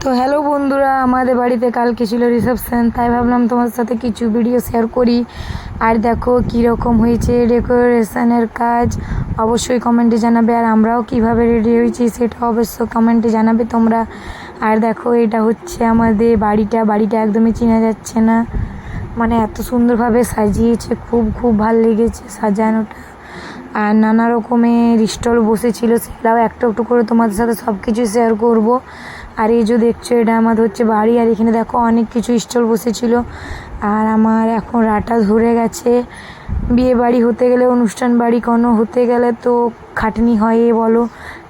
তো হ্যালো বন্ধুরা, আমাদের বাড়িতে কালকে ছিল রিসেপশন, তাই ভাবলাম তোমাদের সাথে কিছু ভিডিও শেয়ার করি। আর দেখো কীরকম হয়েছে ডেকোরেশনের কাজ, অবশ্যই কমেন্টে জানাবে। আর আমরাও কিভাবে রেডি হয়েছি সেটা অবশ্যই কমেন্টে জানাবে তোমরা। আর দেখো এটা হচ্ছে আমাদের বাড়িটা একদমই চেনা যাচ্ছে না, মানে এত সুন্দরভাবে সাজিয়েছে, খুব খুব ভালো লেগেছে সাজানোটা। আর নানা রকমের স্টল বসেছিল, সেগুলাও একটু একটু করে তোমাদের সাথে সব কিছু শেয়ার করব। আর এই যে দেখছো এটা আমাদের হচ্ছে বাড়ি, আর এখানে দেখো অনেক কিছু স্টল বসেছিল। আর আমার এখন রাটা ধরে গেছে। বিয়ে বাড়ি হতে গেলে, অনুষ্ঠান বাড়ি কোনো হতে গেলে তো খাটনি হয় বলো,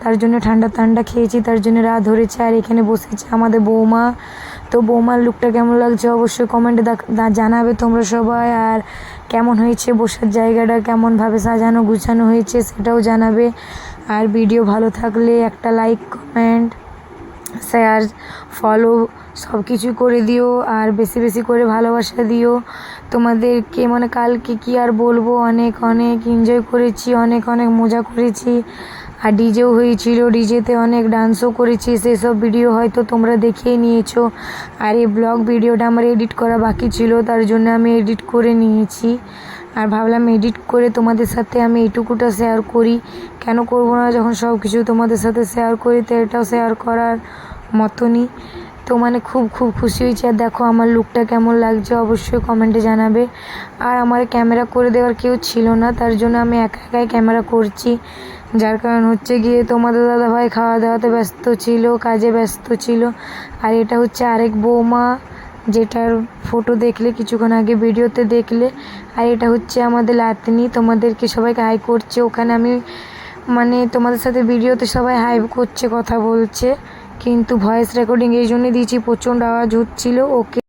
তার জন্য ঠান্ডা ঠান্ডা খেয়েছি, তার জন্য রাত ধরেছে। আর এখানে বসেছে আমাদের বৌমা। তো বৌমার লুকটা কেমন লাগছে অবশ্যই কমেন্টে জানাবে তোমরা সবাই। আর কেমন হয়েছে বসার জায়গাটা, কেমনভাবে সাজানো গুছানো হয়েছে সেটাও জানাবে। আর ভিডিও ভালো থাকলে একটা লাইক, কমেন্ট, শেয়ার, ফলো সব কিছু করে দিও। আর বেশি বেশি করে ভালোবাসা দিও তোমাদেরকে। মানে কালকে কি আর বলবো, অনেক অনেক এনজয় করেছি, অনেক অনেক মজা করেছি। আর ডিজেও হয়েছিল, ডিজেতে অনেক ডান্সও করেছি, সেসব ভিডিও হয়তো তোমরা দেখেই নিয়েছো। আর এই ব্লগ ভিডিওটা আমার এডিট করা বাকি ছিল, তার জন্য আমি এডিট করে নিয়েছি। আর ভাবলাম এডিট করে তোমাদের সাথে আমি এইটুকুটা শেয়ার করি, কেন করব না, যখন সব কিছু তোমাদের সাথে শেয়ার করি তো এটাও শেয়ার করার মতনই। তো মানে খুব খুব খুশি হয়েছি। আর দেখো আমার লুকটা কেমন লাগছে অবশ্যই কমেন্টে জানাবে। আর আমার ক্যামেরা করে দেওয়ার কেউ ছিল না, তার জন্য আমি একা একাই ক্যামেরা করছি। যার কারণ হচ্ছে গিয়ে তোমাদের দাদাভাই খাওয়া দাওয়াতে ব্যস্ত ছিল, কাজে ব্যস্ত ছিল। আর এটা হচ্ছে আরেক বৌমা, যেটার ফটো দেখলে কিছুক্ষণ আগে ভিডিওতে দেখলে। আর এটা হচ্ছে আমাদের লাতনি, তোমাদেরকে সবাইকে হাই করছে। ওখানে আমি মানে তোমাদের সাথে ভিডিওতে সবাই হাই করছে, কথা বলছে, কিন্তু ভয়েস রেকর্ডিং এই জন্যই দিয়েছি, প্রচণ্ড আওয়াজ হচ্ছিল। ওকে।